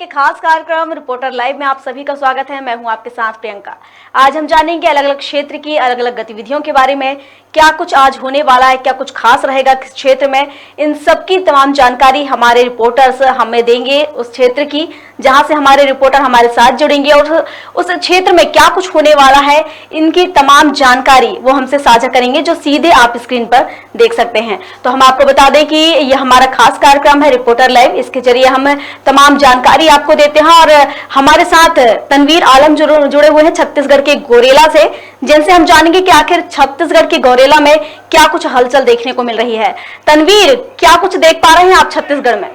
के खास कार्यक्रम रिपोर्टर लाइव में आप सभी का स्वागत है। मैं हूं आपके साथ प्रियंका। आज हम जानेंगे अलग अलग क्षेत्र की अलग अलग गतिविधियों के बारे में, क्या कुछ आज होने वाला है, क्या कुछ खास रहेगा किस क्षेत्र में। इन सब की तमाम जानकारी हमारे रिपोर्टर्स हमें देंगे उस क्षेत्र की, जहां से हमारे रिपोर्टर हमारे साथ जुड़ेंगे और उस क्षेत्र में क्या कुछ होने वाला है इनकी तमाम जानकारी वो हमसे साझा करेंगे, जो सीधे आप स्क्रीन पर देख सकते हैं। तो हम आपको बता दें कि यह हमारा खास कार्यक्रम है रिपोर्टर लाइव। इसके जरिए हम तमाम जानकारी आपको देते हैं और हमारे साथ तनवीर आलम जुड़े हुए हैं छत्तीसगढ़ के गोरेला से, जिनसे हम जानेंगे कि आखिर छत्तीसगढ़ के गोरेला में क्या कुछ हलचल देखने को मिल रही है। तनवीर, क्या कुछ देख पा रहे हैं आप छत्तीसगढ़ में?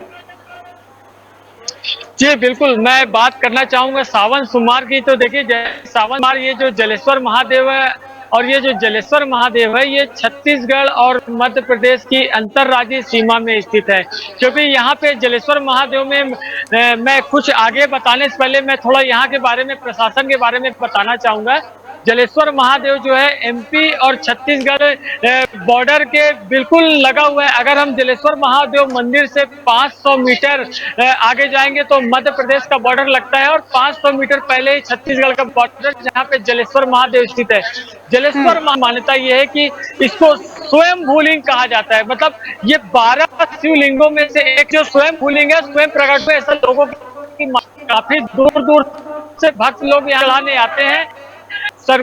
जी बिल्कुल, मैं बात करना चाहूंगा सावन सोमवार की। तो देखिए सावन सोमवार ये जो जलेश्वर महादेव है और ये जो जलेश्वर महादेव है ये छत्तीसगढ़ और मध्य प्रदेश की अंतर्राज्यीय सीमा में स्थित है। क्योंकि यहाँ पे जलेश्वर महादेव में मैं कुछ आगे बताने से पहले मैं थोड़ा यहाँ के बारे में, प्रशासन के बारे में बताना चाहूंगा। जलेश्वर महादेव जो है एमपी और छत्तीसगढ़ बॉर्डर के बिल्कुल लगा हुआ है। अगर हम जलेश्वर महादेव मंदिर से 500 मीटर आगे जाएंगे तो मध्य प्रदेश का बॉर्डर लगता है और 500 मीटर पहले ही छत्तीसगढ़ का बॉर्डर, जहाँ पे जलेश्वर महादेव स्थित है। जलेश्वर मान्यता ये है कि इसको स्वयं भूलिंग कहा जाता है। मतलब ये 12 शिवलिंगों में से एक जो स्वयं भूलिंग है, स्वयं प्रकट में ऐसा लोगों की काफी दूर दूर से भक्त लोग यहाँ चढ़ाने आते हैं। सर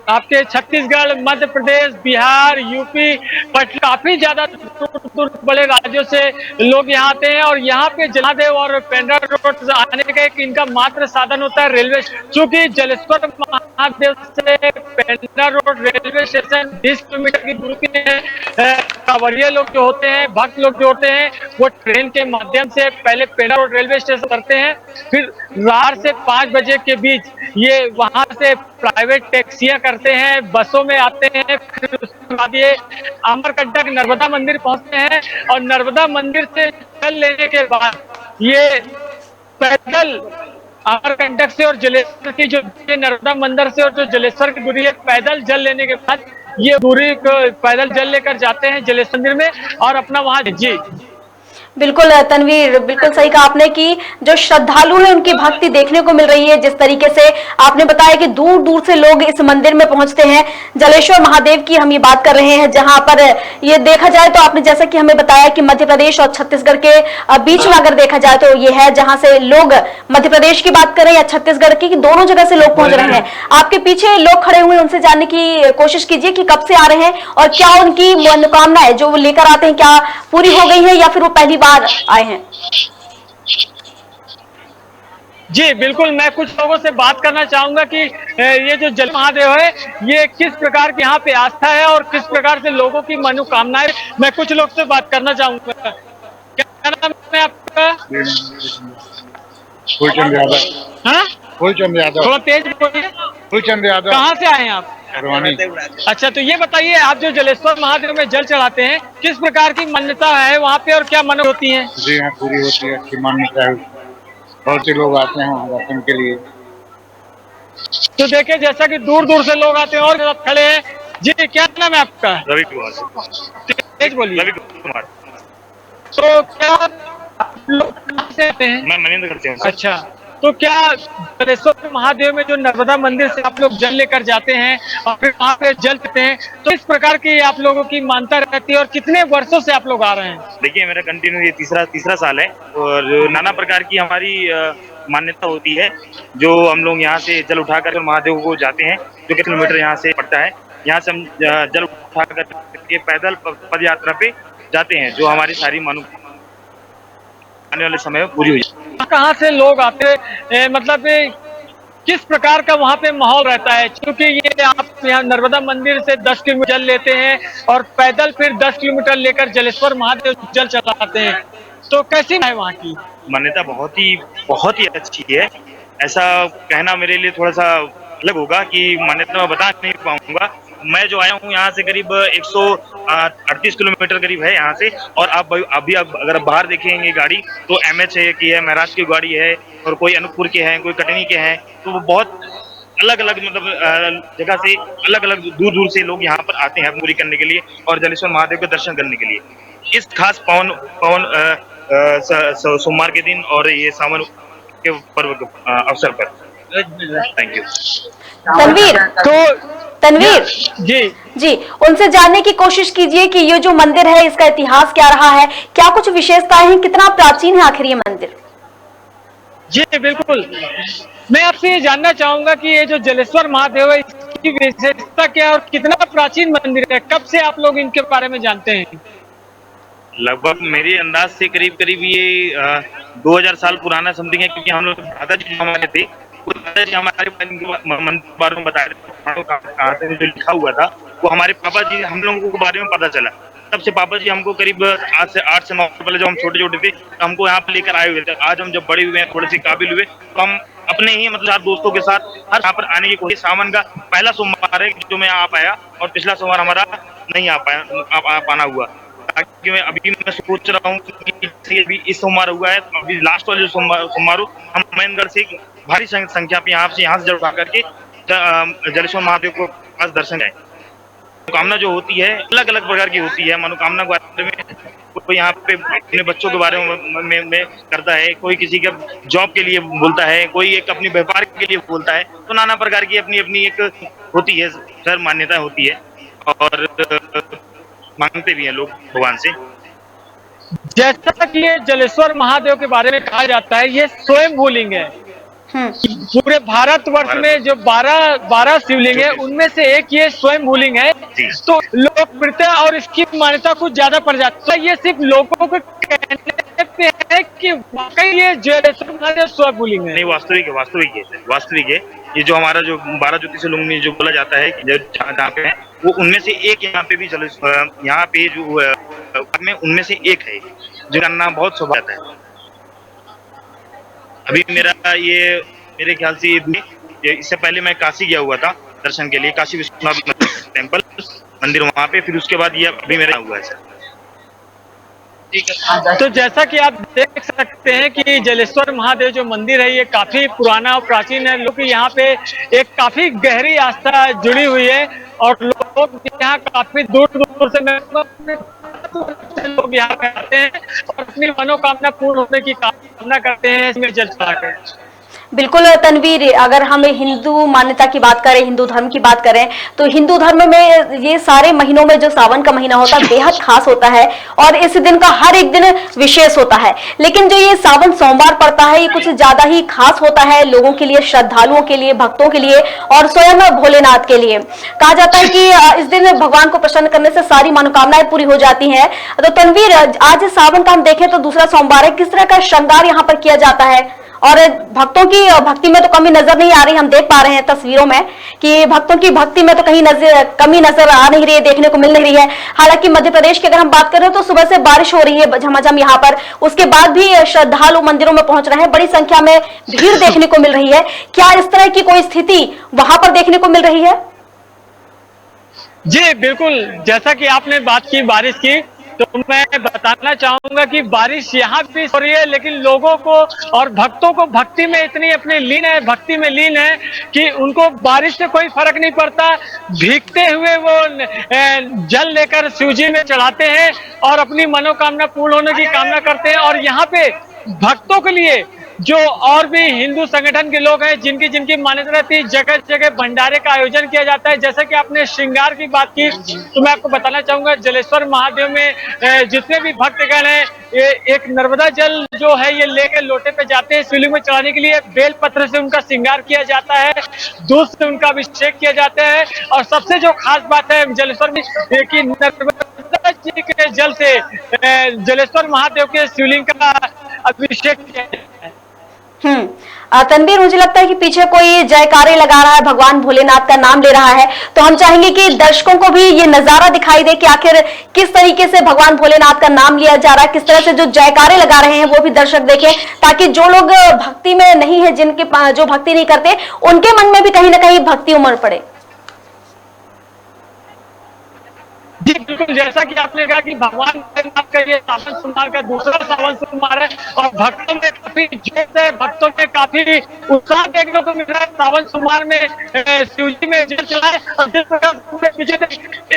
आपके छत्तीसगढ़, मध्य प्रदेश, बिहार, यूपी, काफी ज्यादा दूर बड़े राज्यों से लोग यहाँ आते हैं। और यहाँ पे जलादेव और पेंड्रा रोड आने का एक इनका मात्र साधन होता है रेलवे। चूंकि जलेश्वर महादेव से Pendra road railway station 20 kilometre की दूरी पे है। कांवड़िया लोग जो होते हैं, भक्त लोग जो होते हैं, वो ट्रेन के माध्यम से पहले पेंड्रा रोड रेलवे स्टेशन करते हैं, फिर 4 से 5 बजे के बीच ये वहां से प्राइवेट टैक्सियां करते हैं, बसों में आते हैं, फिर उसके बाद ये अमरकंटक नर्मदा मंदिर पहुंचते हैं और नर्मदा मंदिर से जल लेने के बाद ये पैदल अमरकंटक से और जलेश्वर की जो नर्मदा मंदिर से और जो जलेश्वर की दूरी है, पैदल जल लेने के बाद ये दूरी को पैदल जल लेकर जाते हैं जलेश्वर मंदिर में और अपना वहां। जी बिल्कुल तनवीर, बिल्कुल सही कहा आपने कि जो श्रद्धालु हैं उनकी भक्ति देखने को मिल रही है। जिस तरीके से आपने बताया कि दूर दूर से लोग इस मंदिर में पहुंचते हैं, जलेश्वर महादेव की हम ये बात कर रहे हैं, जहां पर ये देखा जाए तो आपने जैसा कि हमें बताया कि मध्य प्रदेश और छत्तीसगढ़ के बीच में अगर देखा जाए तो ये है जहां से लोग मध्य प्रदेश की बात करें या छत्तीसगढ़ की, दोनों जगह से लोग पहुंच रहे हैं। आपके पीछे लोग खड़े हुए, उनसे जानने की कोशिश कीजिए कि कब से आ रहे हैं और क्या उनकी मनोकामनाएं जो वो लेकर आते हैं क्या पूरी हो गई है या फिर वो पहली आए हैं। जी बिल्कुल, मैं कुछ लोगों से बात करना चाहूंगा कि ये जो जल महादेव है ये किस प्रकार की यहाँ पे आस्था है और किस प्रकार से लोगों की मनोकामनाएं। मैं कुछ लोग से बात करना चाहूंगा। क्या नाम है आपका? फूलचंद यादव। हाँ, फूलचंद यादव। थोड़ा तेज बोलिए। फूलचंद यादव। कहाँ से आए हैं आप? अच्छा, तो ये बताइए, आप जो जलेश्वर महादेव में जल चढ़ाते हैं, किस प्रकार की मान्यता है वहाँ पे और क्या मनोकामना होती है? जी हाँ, पूरी होती है, अच्छी मान्यता है। बहुत से लोग आते हैं वहाँ दर्शन के लिए। तो देखिए जैसा कि दूर दूर से लोग आते हैं और खड़े हैं। जी, क्या नाम है आपका? रवि कुमार। तेज बोलिए। रवि कुमार। तो क्या आप लोग कहाँ से आते हैं? मैं मनेन्द्रगढ़ से हूँ। अच्छा, तो क्या जलेश्वर महादेव में जो नर्मदा मंदिर से आप लोग जल लेकर जाते हैं और फिर वहाँ पे जल देते हैं, तो इस प्रकार की आप लोगों की मानता रहती है और कितने वर्षों से आप लोग आ रहे हैं? देखिए, मेरा कंटिन्यू ये तीसरा साल है और नाना प्रकार की हमारी मान्यता होती है। जो हम लोग यहाँ से जल उठाकर महादेव को जाते हैं, जो किलोमीटर यहाँ से पड़ता है, यहाँ से हम जल उठाकर के पैदल पद यात्रा पे जाते हैं, जो हमारी सारी आने वाले समय में पूरी हुई। कहाँ से लोग आते हैं, मतलब किस प्रकार का वहाँ पे माहौल रहता है? क्योंकि ये आप यहाँ नर्मदा मंदिर से 10 किलोमीटर जल लेते हैं और पैदल फिर 10 किलोमीटर लेकर जलेश्वर महादेव जल चलाते हैं, तो कैसी है वहाँ की मान्यता? बहुत ही अच्छी है। ऐसा कहना मेरे लिए थोड़ा सा अलग होगा कि मान्यता मैं बता नहीं पाऊंगा। मैं जो आया हूँ यहाँ से करीब 138 किलोमीटर करीब है यहाँ से। और आप अभी अगर बाहर देखेंगे गाड़ी तो MH की है, महाराष्ट्र की गाड़ी है, और कोई अनूपपुर के हैं, कोई कटनी के हैं। तो वो बहुत अलग अलग मतलब जगह से अलग अलग दूर दूर से लोग यहाँ पर आते हैं पूरी करने के लिए और जलेश्वर महादेव के दर्शन करने के लिए। इस खास पावन सोमवार के दिन और ये सावन के पर्व के अवसर पर। Thank you. तनवीर, तो तनवीर जी जी, उनसे जानने की कोशिश कीजिए कि ये जो मंदिर है इसका इतिहास क्या रहा है, क्या कुछ विशेषताएं हैं, कितना प्राचीन है आखिर ये मंदिर। जी बिल्कुल, मैं आपसे ये जानना चाहूंगा कि ये जो जलेश्वर महादेव है इसकी विशेषता क्या है और कितना प्राचीन मंदिर है, कब से आप लोग इनके बारे में जानते हैं। लगभग मेरे अंदाज से करीब करीब ये 2000 साल पुराना समथिंग है, क्योंकि हम लोग दादाजी जो हमारे थे वो दादाजी हमारे बारे में बता रहे थे, जो लिखा हुआ था वो हमारे पापा जी हम लोगों को बारे में पता चला। तब से पापा जी हमको करीब आज से 8 से 9 साल पहले जब हम छोटे छोटे थे तो हमको यहाँ पे लेकर आए हुए थे। आज हम जब बड़े हुए हैं, थोड़े से काबिल हुए, तो हम अपने ही मतलब 4 दोस्तों के साथ हर यहाँ पर आने की कोशिश। सावन का पहला सोमवार है जो मैं आ पाया और पिछला सोमवार हमारा नहीं आ पाना हुआ। ताकि मैं सोच रहा हूँ कि अभी इस सोमवार हुआ है, अभी लास्ट वाले सोमवार हम महेंद्रगढ़ से भारी संख्या पे यहाँ से जड़ उठा करके जलेश्वर महादेव को पास दर्शन है। मनोकामना जो होती है अलग अलग प्रकार की होती है। मनोकामना के बारे में कोई यहाँ पे अपने बच्चों के बारे में करता है, कोई किसी के जॉब के लिए बोलता है, कोई एक अपनी व्यापार के लिए बोलता है। तो नाना प्रकार की अपनी अपनी एक होती है, सर मान्यता होती है और मांगते भी हैं लोग भगवान से। जैसा कि ये जलेश्वर महादेव के बारे में कहा जाता है ये स्वयं भूलिंग है। पूरे भारतवर्ष में जो 12 शिवलिंग है उनमें से एक ये स्वयं भूलिंग है। तो लोकप्रियता और इसकी मान्यता कुछ ज्यादा पड़ जाती है। ये सिर्फ लोगों को कहने पे है कि वाकई ये जलेश्वर महादेव स्वयं भूलिंग है। नहीं, वास्तविक है। ये जो हमारा जो 12 ज्योतिर्लिंग में जो बोला जाता है जहाँ पे है वो उनमें से एक यहाँ पे भी यहाँ पे जो में उनमें से एक है जिनका नाम बहुत सौभाग्य है। अभी मेरे ख्याल से इससे पहले मैं काशी गया हुआ था दर्शन के लिए, काशी विश्वनाथ टेम्पल मंदिर वहाँ पे, फिर उसके बाद ये अभी मेरा हुआ है सर। तो जैसा कि आप देख सकते हैं कि जलेश्वर महादेव जो मंदिर है ये काफी पुराना और प्राचीन है। लोग यहाँ पे एक काफी गहरी आस्था जुड़ी हुई है और लोग यहाँ काफी दूर दूर से लोग यहाँ पे आते हैं और अपनी मनोकामना पूर्ण होने की कामना करते हैं इसमें जल चढ़ाकर। बिल्कुल तनवीर, अगर हम हिंदू मान्यता की बात करें, हिंदू धर्म की बात करें, तो हिंदू धर्म में ये सारे महीनों में जो सावन का महीना होता है बेहद खास होता है और इस दिन का हर एक दिन विशेष होता है। लेकिन जो ये सावन सोमवार पड़ता है ये कुछ ज्यादा ही खास होता है लोगों के लिए, श्रद्धालुओं के लिए, भक्तों के लिए और स्वयं भोलेनाथ के लिए। कहा जाता है कि इस दिन भगवान को प्रसन्न करने से सारी मनोकामनाएं पूरी हो जाती है। तो तनवीर, आज सावन का हम देखें तो दूसरा सोमवार है, किस तरह का श्रृंगार यहाँ पर किया जाता है और भक्तों की भक्ति में तो कमी नजर नहीं आ रही। हम देख पा रहे हैं तस्वीरों में कि भक्तों की भक्ति में तो कहीं कमी नजर आ नहीं रही है, देखने को मिल नहीं रही है। हालांकि मध्य प्रदेश की अगर हम बात करें तो सुबह से बारिश हो रही है झमाझम यहाँ पर, उसके बाद भी श्रद्धालु मंदिरों में पहुंच रहे हैं, बड़ी संख्या में भीड़ देखने को मिल रही है। क्या इस तरह की कोई स्थिति वहां पर देखने को मिल रही है? जी बिल्कुल, जैसा कि आपने बात की बारिश की, तो मैं बताना चाहूंगा कि बारिश यहाँ भी हो रही है लेकिन लोगों को और भक्तों को भक्ति में इतनी अपने भक्ति में लीन है कि उनको बारिश से कोई फर्क नहीं पड़ता। भीगते हुए वो जल लेकर शिवजी में चढ़ाते हैं और अपनी मनोकामना पूर्ण होने की कामना करते हैं। और यहाँ पे भक्तों के लिए जो और भी हिंदू संगठन के लोग हैं जिनकी जिनकी मान्यता रहती है, जगह जगह भंडारे का आयोजन किया जाता है। जैसे कि आपने श्रृंगार की बात की तो मैं आपको बताना चाहूंगा जलेश्वर महादेव में जितने भी भक्तगण हैं ये एक नर्मदा जल जो है ये लेकर लोटे पे जाते हैं शिवलिंग में चढ़ाने के लिए। बेल पत्र से उनका श्रृंगार किया जाता है, दूध से उनका अभिषेक किया जाता है और सबसे जो खास बात है जलेश्वर में कि नर्मदा जी के जल से जलेश्वर महादेव के शिवलिंग का अभिषेक किया जाता है। तनवीर, मुझे लगता है कि पीछे कोई जयकारे लगा रहा है, भगवान भोलेनाथ का नाम ले रहा है, तो हम चाहेंगे कि दर्शकों को भी ये नजारा दिखाई दे कि आखिर किस तरीके से भगवान भोलेनाथ का नाम लिया जा रहा है, किस तरह से जो जयकारे लगा रहे हैं वो भी दर्शक देखें, ताकि जो लोग भक्ति में नहीं है, जिनके जो भक्ति नहीं करते, उनके मन में भी कहीं ना कहीं भक्ति उमड़ पड़े। जी बिल्कुल, जैसा कि आपने कहा कि भगवान भोलेनाथ का ये सावन सोमवार का दूसरा सावन सोमवार है और भक्तों में काफी जोश है, भक्तों में काफी उत्साह देखने को मिल रहा है। सावन सोमवार में शिवजी में जल चढ़ाए और जिस प्रकार पूरे पीछे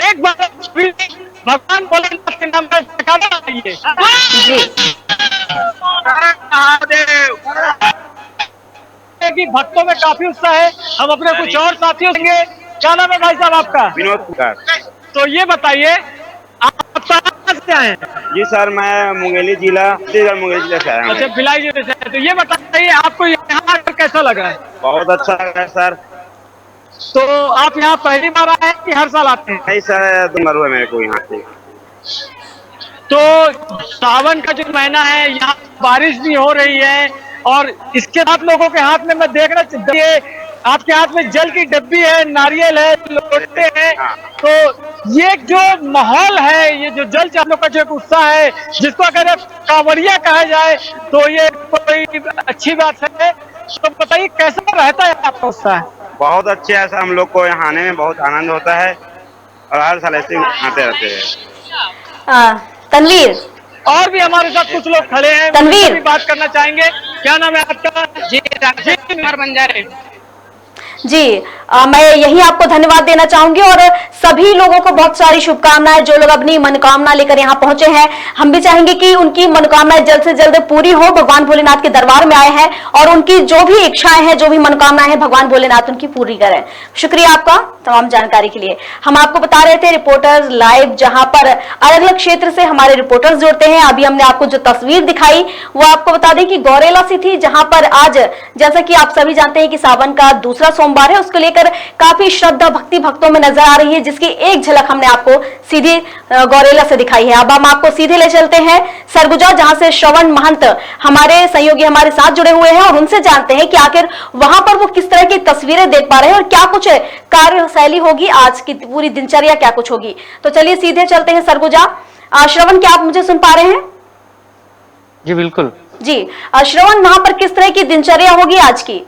एक बार भगवान भोलेनाथ के नाम का जयकारा लगाइए। कि भक्तों में काफी उत्साह है। हम अपने कुछ और साथियों से, क्या नाम है भाई साहब आपका? विनोद कुमार। तो ये बताइए आप कहाँ से आए हैं? जी सर, मैं मुंगेली जिला, छत्तीसगढ़ मुंगेली जिला से आया हूँ। अच्छा, भिलाई जिले से। तो ये बताइए आपको यहाँ आकर कैसा लगा है? बहुत अच्छा लगा सर। तो आप यहाँ पहली बार आए हैं कि हर साल आते हैं? नहीं सर, 2 बार हुआ मेरे को यहाँ से। तो सावन का जो महीना है, यहाँ बारिश भी हो रही है और इसके साथ लोगों के हाथ में मैं देख रहा चाहिए, आपके हाथ में जल की डब्बी है, नारियल है, लोटे हैं। तो ये जो माहौल है, ये जो जल चालू का जो एक उत्साह है, जिसको अगर कांवड़िया कहा जाए तो ये कोई अच्छी बात है। तो बताइए कैसा रहता है आपका उत्साह? बहुत अच्छे है सर, हम लोग को यहाँ आने में बहुत आनंद होता है और हर साल ऐसे आते रहते हैं। तनवीर, और भी हमारे साथ कुछ लोग खड़े हैं, तनवीर भी बात करना चाहेंगे। क्या नाम है आपका? जी बंजारे। जी, मैं यही आपको धन्यवाद देना चाहूंगी और सभी लोगों को बहुत सारी शुभकामनाएं, जो लोग अपनी मनोकामना लेकर यहाँ पहुंचे हैं। हम भी चाहेंगे कि उनकी मनोकामनाएं जल्द से जल्द पूरी हो। भगवान भोलेनाथ के दरबार में आए हैं और उनकी जो भी इच्छाएं हैं, जो भी मनोकामनाएं हैं, भगवान भोलेनाथ उनकी पूरी करें। शुक्रिया आपका तमाम जानकारी के लिए। हम आपको बता रहे थे रिपोर्टर्स लाइव, जहां पर अलग अलग क्षेत्र से हमारे रिपोर्टर्स जुड़ते हैं। अभी हमने आपको जो तस्वीर दिखाई वो आपको बता दें कि गौरेला से थी, जहां पर आज, जैसा कि आप सभी जानते हैं कि सावन का दूसरा सोमवार है, उसको लेकर काफी श्रद्धा भक्ति भक्तों में नजर आ रही है, जिसकी एक झलक हमने आपको सीधी गौरेला से दिखाई है। अब हम आपको सीधे ले चलते हैं सरगुजा, जहां से श्रवण महंत हमारे सहयोगी हमारे साथ जुड़े हुए हैं और उनसे जानते हैं कि आखिर वहां पर वो किस तरह की तस्वीरें देख पा रहे हैं और क्या कुछ कार्यशैली होगी, आज की पूरी दिनचर्या क्या कुछ होगी। तो चलिए सीधे चलते हैं सरगुजा। श्रवण, क्या आप मुझे सुन पा रहे हैं? जी बिल्कुल जी, श्रवण, वहां पर किस तरह की दिनचर्या होगी आज की?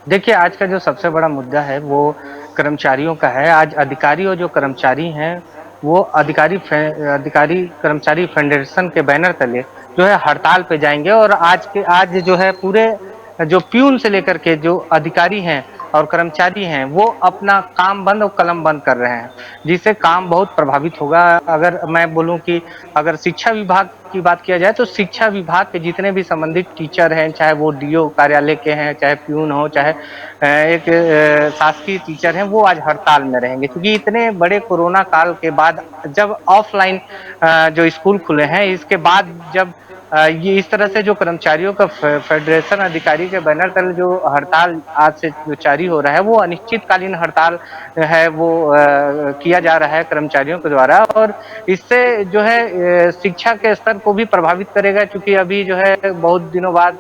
देखिए, आज का जो सबसे बड़ा मुद्दा है वो कर्मचारियों का है। आज अधिकारी और जो कर्मचारी हैं वो अधिकारी कर्मचारी फेडरेशन के बैनर तले जो है हड़ताल पे जाएंगे और आज जो है पूरे जो प्यून से लेकर के जो अधिकारी हैं और कर्मचारी हैं वो अपना काम बंद और कलम बंद कर रहे हैं, जिससे काम बहुत प्रभावित होगा। अगर मैं बोलूं कि अगर शिक्षा विभाग की बात किया जाए तो शिक्षा विभाग के जितने भी संबंधित टीचर हैं, चाहे वो डीओ कार्यालय के हैं, चाहे प्यून हो, चाहे एक शासकीय टीचर हैं, वो आज हड़ताल में रहेंगे। क्योंकि इतने बड़े कोरोना काल के बाद जब ऑफलाइन जो स्कूल खुले हैं, इसके बाद जब ये इस तरह से जो कर्मचारियों का फेडरेशन अधिकारी के बैनर तले जो हड़ताल आज से जो जारी हो रहा है वो अनिश्चितकालीन हड़ताल है वो किया जा रहा है कर्मचारियों के द्वारा, और इससे जो है शिक्षा के स्तर को भी प्रभावित करेगा। क्योंकि अभी जो है बहुत दिनों बाद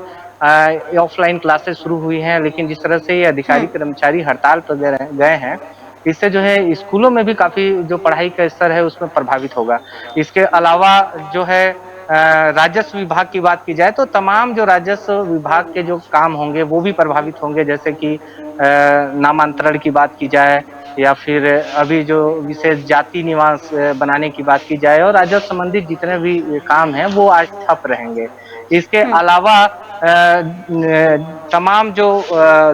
ऑफलाइन क्लासेस शुरू हुई हैं, लेकिन जिस तरह से ये अधिकारी कर्मचारी हड़ताल पर गए हैं, इससे जो है स्कूलों में भी काफी जो पढ़ाई का स्तर है उसमें प्रभावित होगा। इसके अलावा जो है राजस्व विभाग की बात की जाए तो तमाम जो राजस्व विभाग के जो काम होंगे वो भी प्रभावित होंगे, जैसे कि नामांतरण की बात की जाए या फिर अभी जो विशेष जाति निवास बनाने की बात की जाए, और राजस्व संबंधित जितने भी काम हैं वो आज ठप रहेंगे। इसके अलावा तमाम जो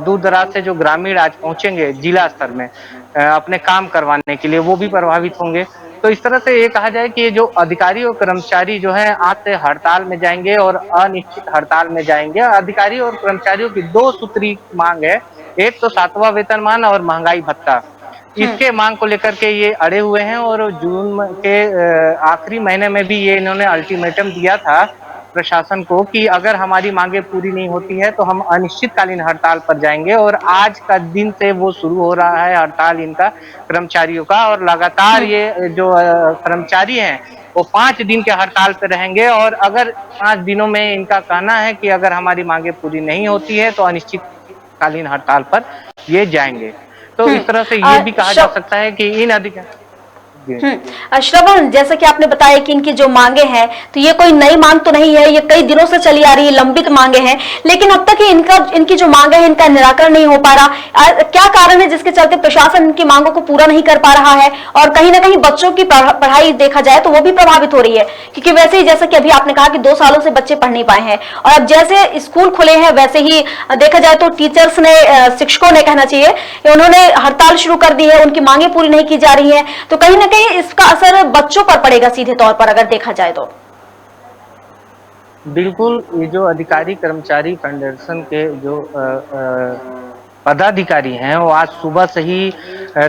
दूर दराज से जो ग्रामीण आज पहुंचेंगे जिला स्तर में अपने काम करवाने के लिए, वो भी प्रभावित होंगे। तो इस तरह से ये कहा जाए कि ये जो अधिकारी और कर्मचारी जो हैं आज से हड़ताल में जाएंगे और अनिश्चित हड़ताल में जाएंगे। अधिकारी और कर्मचारियों की 2 सूत्री मांग है, एक तो 7वां वेतनमान और महंगाई भत्ता। इसके मांग को लेकर के ये अड़े हुए हैं और जून के आखिरी महीने में भी ये इन्होंने अल्टीमेटम दिया था प्रशासन को कि अगर हमारी मांगे पूरी नहीं होती है तो हम अनिश्चितकालीन हड़ताल पर जाएंगे। और आज का दिन से वो शुरू हो रहा है हड़ताल इनका कर्मचारियों का, और लगातार ये जो कर्मचारी हैं वो 5 दिन के हड़ताल पर रहेंगे। और अगर 5 दिनों में इनका कहना है कि अगर हमारी मांगे पूरी नहीं होती है तो अनिश्चितकालीन हड़ताल पर ये जाएंगे। तो इस तरह से ये भी कहा जा सकता है कि इन अधिकारी श्रवण, जैसा कि आपने बताया कि इनकी जो मांगे हैं तो ये कोई नई मांग तो नहीं है, ये कई दिनों से चली आ रही है, लंबित मांगे हैं, लेकिन अब तक इनकी जो मांगे हैं इनका निराकरण नहीं हो पा रहा। क्या कारण है जिसके चलते प्रशासन इनकी मांगों को पूरा नहीं कर पा रहा है? और कहीं ना कहीं बच्चों की पढ़ाई देखा जाए तो वो भी प्रभावित हो रही है, क्योंकि वैसे ही जैसा कि अभी आपने कहा कि 2 सालों से बच्चे पढ़ नहीं पाए हैं, और अब जैसे स्कूल खुले हैं वैसे ही देखा जाए तो टीचर्स ने, शिक्षकों ने कहना चाहिए, उन्होंने हड़ताल शुरू कर दी है, उनकी मांगे पूरी नहीं की जा रही है। तो कहीं ना कहीं इसका असर बच्चों पर पड़ेगा सीधे तौर पर अगर देखा जाए तो। बिल्कुल, ये जो अधिकारी कर्मचारी फेडरेशन के जो पदाधिकारी हैं वो आज सुबह से ही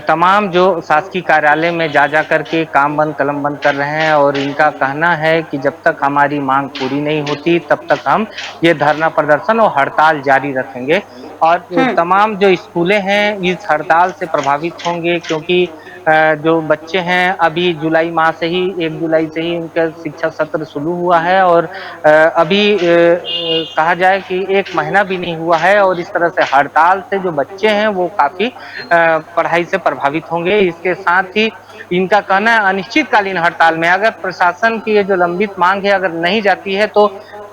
तमाम जो शासकीय कार्यालय में जा करके काम बंद कलम बंद कर रहे हैं और इनका कहना है कि जब तक हमारी मांग पूरी नहीं होती तब तक हम ये धरना प्रदर्शन और हड़ताल जारी रखेंगे। और तमाम जो स्कूलें हैं इस हड़ताल से प्रभावित होंगे, क्योंकि जो बच्चे हैं अभी जुलाई माह से ही 1 जुलाई से ही उनका शिक्षा सत्र शुरू हुआ है और अभी कहा जाए कि 1 महीना भी नहीं हुआ है और इस तरह से हड़ताल से जो बच्चे हैं वो काफी पढ़ाई से प्रभावित होंगे। इसके साथ ही इनका कहना है अनिश्चितकालीन हड़ताल में अगर प्रशासन की ये जो लंबित मांग है अगर नहीं जाती है तो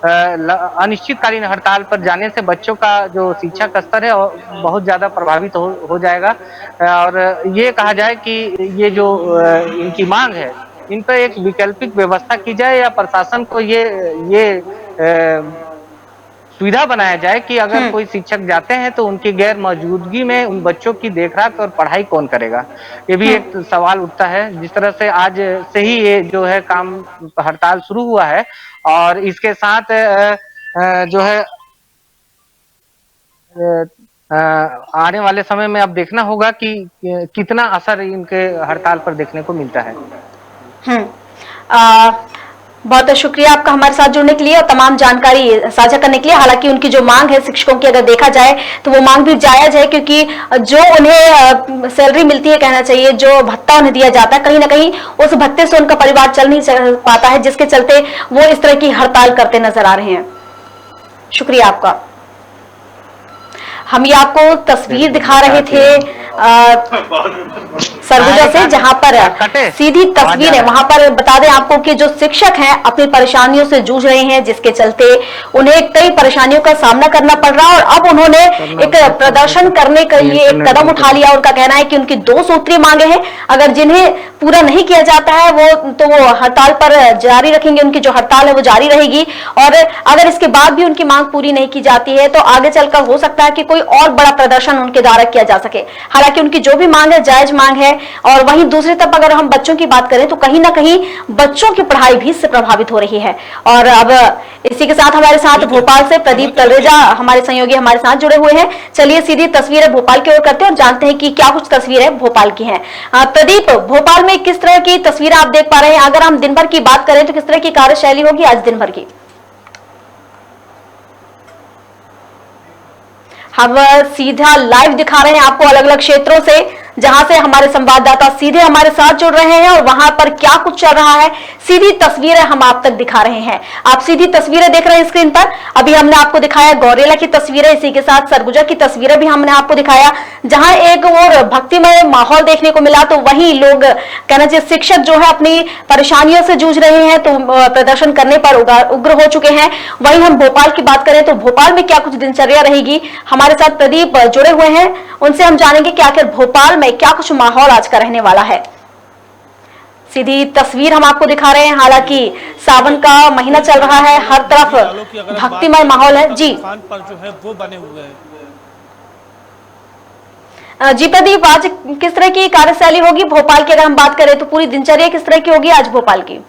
अनिश्चितकालीन हड़ताल पर जाने से बच्चों का जो शिक्षा का स्तर है बहुत ज्यादा प्रभावित हो जाएगा। और ये कहा जाए कि ये जो इनकी मांग है इन पर एक वैकल्पिक व्यवस्था की जाए या प्रशासन को ये सुविधा बनाया जाए कि अगर कोई शिक्षक जाते हैं तो उनकी गैर मौजूदगी में उन बच्चों की देखरेख और पढ़ाई कौन करेगा, ये भी एक सवाल उठता है। जिस तरह से आज से ही ये जो है काम हड़ताल शुरू हुआ है और इसके साथ जो है आने वाले समय में अब देखना होगा कि कितना असर इनके हड़ताल पर देखने को मिलता है। बहुत शुक्रिया आपका हमारे साथ जुड़ने के लिए और तमाम जानकारी साझा करने के लिए। हालांकि उनकी जो मांग है शिक्षकों की अगर देखा जाए तो वो मांग भी जायज है, क्योंकि जो उन्हें सैलरी मिलती है, कहना चाहिए जो भत्ता उन्हें दिया जाता है, कहीं ना कहीं उस भत्ते से उनका परिवार चल नहीं पाता है, जिसके चलते वो इस तरह की हड़ताल करते नजर आ रहे हैं। शुक्रिया आपका। हम ये आपको तस्वीर दिखा रहे थे सरगुजा से, जहां पर सीधी तस्वीर है। वहां पर बता दें आपको कि जो शिक्षक हैं अपनी परेशानियों से जूझ रहे हैं, जिसके चलते उन्हें कई परेशानियों का सामना करना पड़ रहा है और अब उन्होंने एक प्रदर्शन करने के लिए एक कदम उठा लिया। उनका कहना है कि उनकी 2 सूत्रीय मांगे हैं, अगर जिन्हें पूरा नहीं किया जाता है वो हड़ताल पर जारी रखेंगे, उनकी जो हड़ताल है वो जारी रहेगी। और अगर इसके बाद भी उनकी मांग पूरी नहीं की जाती है तो आगे चलकर हो सकता है कि कोई और बड़ा प्रदर्शन उनके द्वारा किया जा सके। हालांकि उनकी जो भी मांग है जायज मांग है। और वहीं दूसरी तरफ अगर हम बच्चों की बात करें तो कहीं ना कहीं बच्चों की पढ़ाई भी इससे प्रभावित हो रही है। और अब इसी के साथ हमारे साथ भोपाल से प्रदीप तलरेजा हमारे सहयोगी हमारे साथ जुड़े हुए हैं। चलिए सीधी तस्वीरें भोपाल की ओर करते हैं और जानते हैं कि क्या कुछ तस्वीरें भोपाल की हैं। प्रदीप, भोपाल में किस तरह की तस्वीरें आप देख पा रहे हैं? अगर हम दिन भर की बात करें तो किस तरह की कार्यशैली होगी आज दिन भर की? हम सीधा लाइव दिखा रहे हैं आपको अलग अलग क्षेत्रों से, जहां से हमारे संवाददाता सीधे हमारे साथ जुड़ रहे हैं और वहां पर क्या कुछ चल रहा है सीधी तस्वीरें हम आप तक दिखा रहे हैं। आप सीधी तस्वीरें देख रहे हैं स्क्रीन पर। अभी हमने आपको दिखाया गौरेला की तस्वीरें, इसी के साथ सरगुजा की तस्वीरें भी हमने आपको दिखाया, जहां एक और भक्तिमय माहौल देखने को मिला। तो वहीं लोग कहना चाहिए शिक्षक जो है अपनी परेशानियों से जूझ रहे हैं, तो प्रदर्शन करने पर उग्र हो चुके हैं। वहीं हम भोपाल की बात करें तो भोपाल में क्या कुछ दिनचर्या रहेगी, हमारे साथ प्रदीप जुड़े हुए हैं, उनसे हम जानेंगे कि आखिर भोपाल में क्या कुछ माहौल आज का रहने वाला है। सीधी तस्वीर हम आपको दिखा रहे हैं। हालांकि सावन का महीना चल रहा है, हर तरफ भक्तिमय माहौल है। जी पर जो है वो बने हुए हैं। जी प्रदीप, आज किस तरह की कार्यशैली होगी भोपाल की? अगर हम बात करें तो पूरी दिनचर्या किस तरह की होगी आज भोपाल की?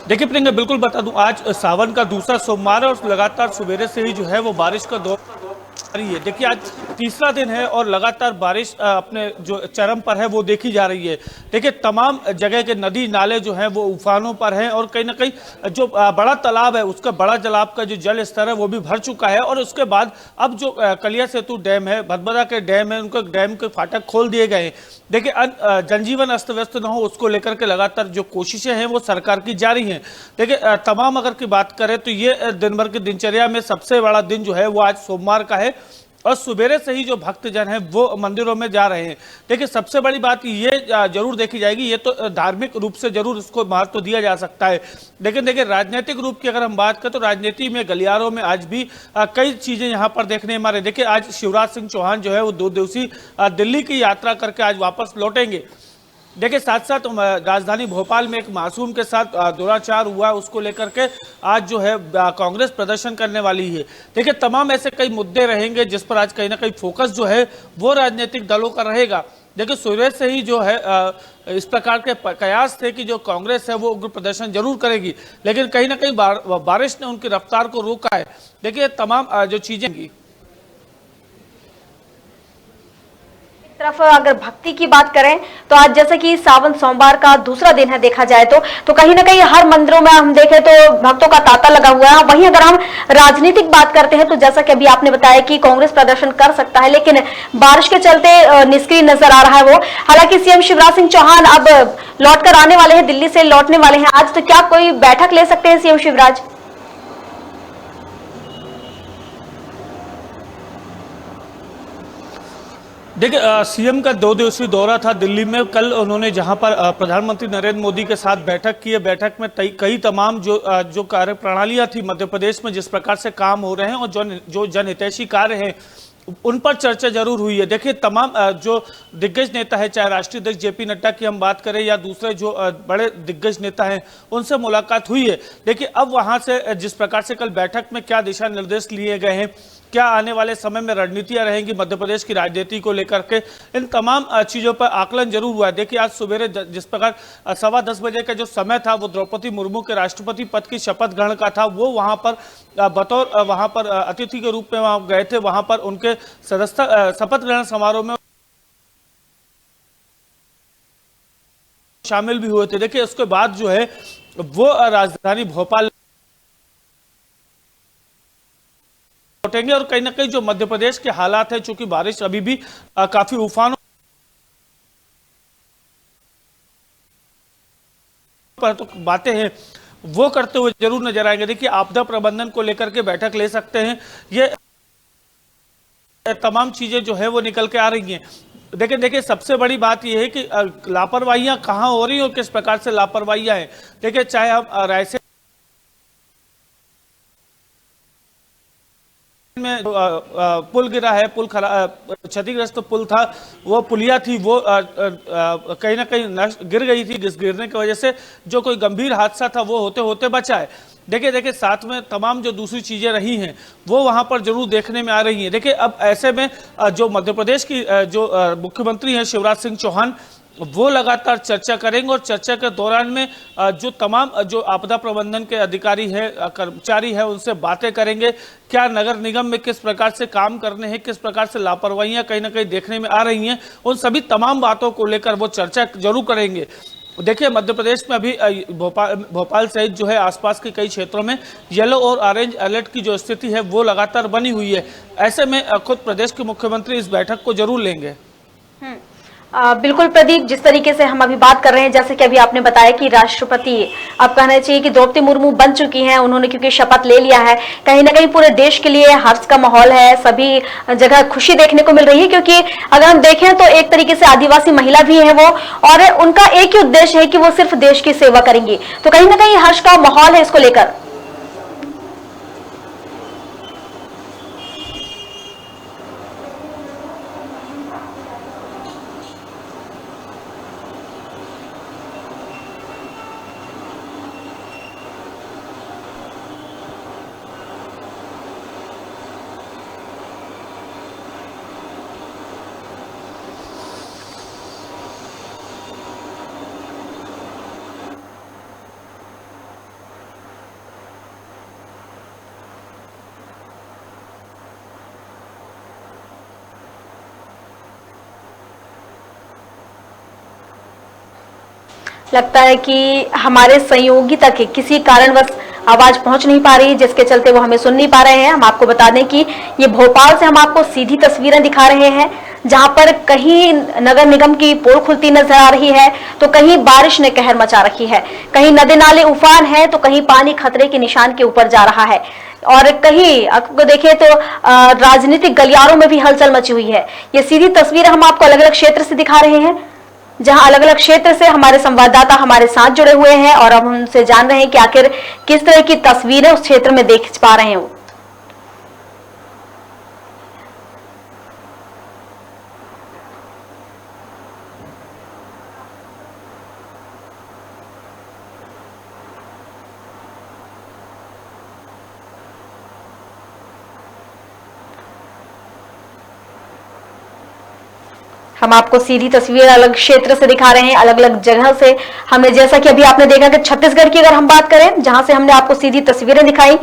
देखिए प्रियंका, बिल्कुल बता दूं, आज सावन का दूसरा सोमवार है और लगातार सवेरे से ही जो है वो बारिश का दौर रही है। देखिए आज तीसरा दिन है और लगातार बारिश अपने जो चरम पर है वो देखी जा रही है। देखिए तमाम जगह के नदी नाले जो हैं वो उफानों पर हैं और कहीं ना कहीं जो बड़ा तालाब है उसका बड़ा तालाब का जो जल स्तर है वो भी भर चुका है। और उसके बाद अब जो कलिया सेतु डैम है, भदभदा के डैम है, उनके डैम के फाटक खोल दिए गए हैं। देखिए जनजीवन अस्त व्यस्त न हो उसको लेकर के लगातार जो कोशिशें हैं वो सरकार की जारी हैं। देखिए तमाम अगर की बात करें तो ये दिन भर की दिनचर्या में सबसे बड़ा दिन जो है वो आज सोमवार का है। और सुबेरे से ही जो भक्तजन हैं वो मंदिरों में जा रहे हैं। देखिए सबसे बड़ी बात ये जरूर देखी जाएगी, ये तो धार्मिक रूप से जरूर इसको महत्व तो दिया जा सकता है, लेकिन देखिए राजनीतिक रूप की अगर हम बात करें तो राजनीति में गलियारों में आज भी कई चीजें यहाँ पर देखने हमारे। देखिए आज शिवराज सिंह चौहान जो है वो 2 दिवसीय दिल्ली की यात्रा करके आज वापस लौटेंगे। देखिए साथ साथ राजधानी भोपाल में एक मासूम के साथ दुराचार हुआ, उसको लेकर के आज जो है कांग्रेस प्रदर्शन करने वाली है। देखिए तमाम ऐसे कई मुद्दे रहेंगे जिस पर आज कहीं ना कहीं फोकस जो है वो राजनीतिक दलों का रहेगा। देखिए सुबह से ही जो है इस प्रकार के कयास थे कि जो कांग्रेस है वो उग्र प्रदर्शन जरूर करेगी, लेकिन कहीं ना कहीं बारिश ने उनकी रफ्तार को रोका है। देखिए तमाम जो चीजें तरफ अगर भक्ति की बात करें तो आज जैसे कि सावन सोमवार का दूसरा दिन है देखा जाए तो कहीं ना कहीं हर मंदिरों में हम देखें तो भक्तों का तांता लगा हुआ है। वहीं अगर हम राजनीतिक बात करते हैं तो जैसा कि अभी आपने बताया कि कांग्रेस प्रदर्शन कर सकता है, लेकिन बारिश के चलते निष्क्रिय नजर आ रहा है वो। हालांकि सीएम शिवराज सिंह चौहान अब लौटकर आने वाले हैं, दिल्ली से लौटने वाले हैं आज, तो क्या कोई बैठक ले सकते हैं सीएम शिवराज? देखिए सीएम का 2 दिवसीय दौरा था दिल्ली में। कल उन्होंने जहां पर प्रधानमंत्री नरेंद्र मोदी के साथ बैठक की है। बैठक में कई तमाम जो कार्य प्रणालियां थी मध्य प्रदेश में, जिस प्रकार से काम हो रहे हैं और जो जनहितैषी कार्य हैं उन पर चर्चा जरूर हुई है। देखिए तमाम जो दिग्गज नेता है, चाहे राष्ट्रीय अध्यक्ष जेपी नड्डा की हम बात करें या दूसरे जो बड़े दिग्गज नेता हैं, उनसे मुलाकात हुई है। देखिए अब वहां से जिस प्रकार से कल बैठक में क्या दिशा निर्देश लिए गए हैं, क्या आने वाले समय में रणनीतियां रहेंगी मध्य प्रदेश की राजनीति को लेकर के, इन तमाम चीजों पर आकलन जरूर हुआ है। देखिए आज सुबह जिस प्रकार 10:15 बजे का जो समय था वो द्रौपदी मुर्मू के राष्ट्रपति पद की शपथ ग्रहण का था, वो वहां पर बतौर वहां पर अतिथि के रूप में वहां गए थे। वहां पर उनके सदस्यता शपथ ग्रहण समारोह में शामिल भी हुए थे। देखिए उसके बाद जो है वो राजधानी भोपाल लौटेंगे और कहीं ना कहीं जो मध्य प्रदेश के हालात है, चूंकि बारिश अभी भी काफी उफान पर तो बातें हैं वो करते हुए जरूर नजर आएंगे। देखिए आपदा प्रबंधन को लेकर के बैठक ले सकते हैं, ये तमाम चीजें जो है वो निकल के आ रही हैं। देखिए सबसे बड़ी बात यह है कि लापरवाहियां कहां हो रही हैं और किस प्रकार से लापरवाहियां हैं। देखिए चाहे हम रायसेन में पुल गिरा है, पुल क्षतिग्रस्त पुल था, वो पुलिया थी वो कहीं ना कहीं गिर गई थी, जिस गिरने की वजह से जो कोई गंभीर हादसा था वो होते होते बचा है। देखिए साथ में तमाम जो दूसरी चीजें रही हैं वो वहां पर जरूर देखने में आ रही हैं। देखिए अब ऐसे में जो मध्य प्रदेश की जो मुख्यमंत्री हैं शिवराज सिंह चौहान, वो लगातार चर्चा करेंगे और चर्चा के दौरान में जो तमाम जो आपदा प्रबंधन के अधिकारी है, कर्मचारी है, उनसे बातें करेंगे। क्या नगर निगम में किस प्रकार से काम करने हैं, किस प्रकार से लापरवाहियां कहीं ना कहीं देखने में आ रही हैं, उन सभी तमाम बातों को लेकर वो चर्चा जरूर करेंगे। देखिए मध्य प्रदेश में अभी भोपाल सहित जो है आसपास के कई क्षेत्रों में येलो और ऑरेंज अलर्ट की जो स्थिति है वो लगातार बनी हुई है। ऐसे में खुद प्रदेश के मुख्यमंत्री इस बैठक को जरूर लेंगे। बिल्कुल प्रदीप, जिस तरीके से हम अभी बात कर रहे हैं, जैसे कि अभी आपने बताया कि राष्ट्रपति अब कहना चाहिए कि द्रौपदी मुर्मू बन चुकी हैं, उन्होंने क्योंकि शपथ ले लिया है, कहीं ना कहीं पूरे देश के लिए हर्ष का माहौल है, सभी जगह खुशी देखने को मिल रही है। क्योंकि अगर हम देखें तो एक तरीके से आदिवासी महिला भी है वो, और उनका एक ही उद्देश्य है कि वो सिर्फ देश की सेवा करेंगी, तो कहीं ना कहीं हर्ष का माहौल है इसको लेकर। लगता है कि हमारे सहयोगी तक किसी कारणवश आवाज पहुंच नहीं पा रही, जिसके चलते वो हमें सुन नहीं पा रहे हैं। हम आपको बता दें कि ये भोपाल से हम आपको सीधी तस्वीरें दिखा रहे हैं, जहां पर कहीं नगर निगम की पोल खुलती नजर आ रही है, तो कहीं बारिश ने कहर मचा रखी है, कहीं नदी नाले उफान है, तो कहीं पानी खतरे के निशान के ऊपर जा रहा है। और कहीं आपको देखें तो राजनीतिक गलियारों में भी हलचल मची हुई है। ये सीधी तस्वीर हम आपको अलग अलग क्षेत्र से दिखा रहे हैं, जहां अलग अलग क्षेत्र से हमारे संवाददाता हमारे साथ जुड़े हुए हैं और अब हम उनसे जान रहे हैं कि आखिर किस तरह की तस्वीरें उस क्षेत्र में देख पा रहे हैं वो। हम आपको सीधी तस्वीर अलग क्षेत्र से दिखा रहे हैं, अलग अलग जगह से। हमने जैसा कि अभी आपने देखा कि छत्तीसगढ़ की अगर हम बात करें, जहां से हमने आपको सीधी तस्वीरें दिखाई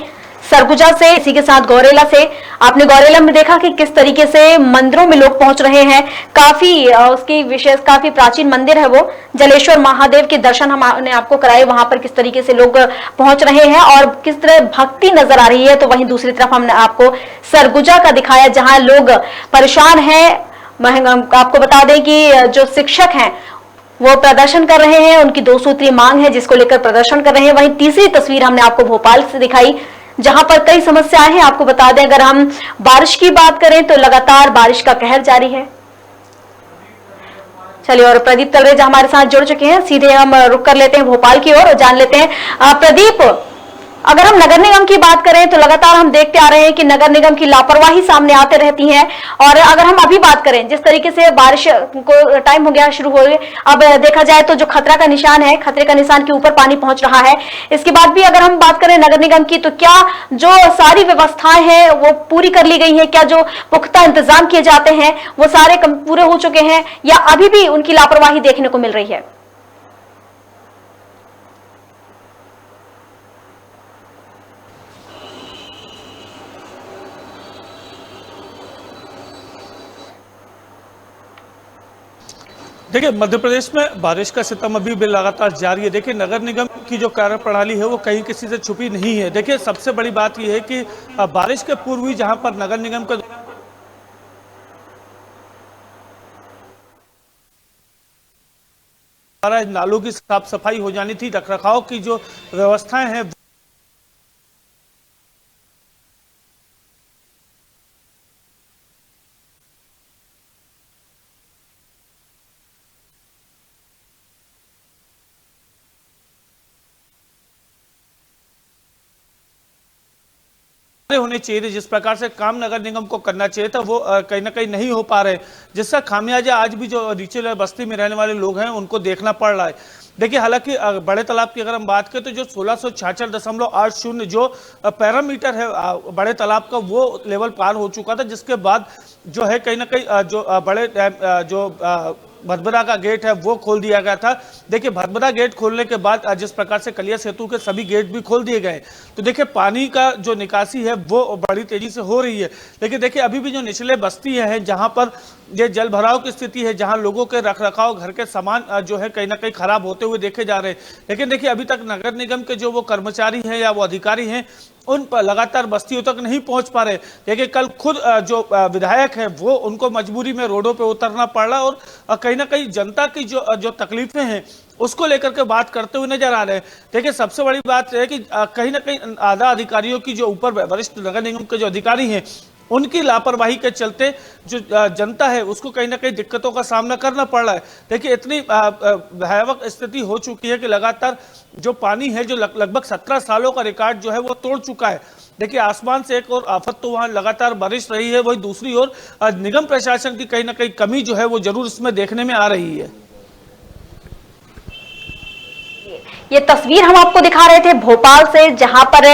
सरगुजा से, इसी के साथ गौरेला से। आपने गौरेला में देखा कि किस तरीके से मंदिरों में लोग पहुंच रहे हैं। काफी उसकी विशेष काफी प्राचीन मंदिर है वो, जलेश्वर महादेव के दर्शन हमने आपको कराए। वहां पर किस तरीके से लोग पहुंच रहे हैं और किस तरह भक्ति नजर आ रही है। तो वहीं दूसरी तरफ हमने आपको सरगुजा का दिखाया, जहां लोग परेशान हैं। आपको बता दें कि जो शिक्षक हैं वो प्रदर्शन कर रहे हैं, उनकी 2 सूत्रीय मांग है जिसको लेकर प्रदर्शन कर रहे हैं। वहीं तीसरी तस्वीर हमने आपको भोपाल से दिखाई, जहां पर कई समस्याएं हैं। आपको बता दें, अगर हम बारिश की बात करें तो लगातार बारिश का कहर जारी है। चलिए, और प्रदीप तलरेजा हमारे साथ जुड़ चुके हैं, सीधे हम रुक कर लेते हैं भोपाल की ओर और जान लेते हैं। प्रदीप, अगर हम नगर निगम की बात करें तो लगातार हम देखते आ रहे हैं कि नगर निगम की लापरवाही सामने आते रहती है। और अगर हम अभी बात करें, जिस तरीके से बारिश को टाइम हो गया शुरू हो गए, अब देखा जाए तो जो खतरा का निशान है, खतरे का निशान के ऊपर पानी पहुंच रहा है। इसके बाद भी अगर हम बात करें नगर निगम की, तो क्या जो सारी व्यवस्थाएं हैं वो पूरी कर ली गई है? क्या जो पुख्ता इंतजाम किए जाते हैं वो सारे पूरे हो चुके हैं या अभी भी उनकी लापरवाही देखने को मिल रही है? देखिए, मध्य प्रदेश में बारिश का सितम अभी भी लगातार जारी है। देखिए, नगर निगम की जो कार्यप्रणाली है वो कहीं किसी से छुपी नहीं है। देखिए, सबसे बड़ी बात यह है कि बारिश के पूर्व ही जहां पर नगर निगम का नालों की साफ सफाई हो जानी थी, रखरखाव की जो व्यवस्थाएं हैं होने चाहिए थे, जिस प्रकार से काम नगर निगम को करना चाहिए था वो कहीं ना कहीं नहीं हो पा रहे, जिसका खामियाजा आज भी जो नीचे बस्ती में रहने वाले लोग हैं उनको देखना पड़ रहा है। देखिए, हालांकि बड़े तालाब की अगर हम बात करें तो जो 1666.80 जो पैरामीटर है बड़े तालाब का वो लेवल पार हो चुका था, जिसके बाद जो है कहीं ना कहीं जो बड़े जो भदभदा का गेट है वो खोल दिया गया था। देखिए, भदभदा गेट खोलने के बाद जिस प्रकार से कलिया सेतु के सभी गेट भी खोल दिए गए, तो देखिए पानी का जो निकासी है वो बड़ी तेजी से हो रही है। लेकिन देखिए, अभी भी जो निचले बस्ती हैं जहां पर ये जल भराव की स्थिति है, जहां लोगों के रखरखाव घर के सामान जो है कहीं ना कहीं खराब होते हुए देखे जा रहे हैं। लेकिन देखिए, अभी तक नगर निगम के जो वो कर्मचारी हैं या वो अधिकारी हैं उन पर लगातार बस्तियों तक नहीं पहुंच पा रहे। देखिए, कल खुद जो विधायक है वो उनको मजबूरी में रोडों पे उतरना पड़ रहा और कहीं ना कहीं जनता की जो तकलीफें हैं उसको लेकर के बात करते हुए नजर आ रहे हैं। देखिए, सबसे बड़ी बात है कि कहीं ना कहीं आधा अधिकारियों की जो ऊपर वरिष्ठ नगर निगम के जो अधिकारी हैं उनकी लापरवाही के चलते जो जनता है उसको कहीं ना कहीं दिक्कतों का सामना करना पड़ रहा है। देखिए, इतनी भयावह स्थिति हो चुकी है कि लगातार जो पानी है जो लगभग 17 सालों का रिकॉर्ड जो है वो तोड़ चुका है। देखिए, आसमान से एक और आफत तो वहां लगातार बारिश रही है, वही दूसरी ओर निगम प्रशासन की कहीं ना कहीं कमी जो है वो जरूर इसमें देखने में आ रही है। ये तस्वीर हम आपको दिखा रहे थे भोपाल से, जहां पर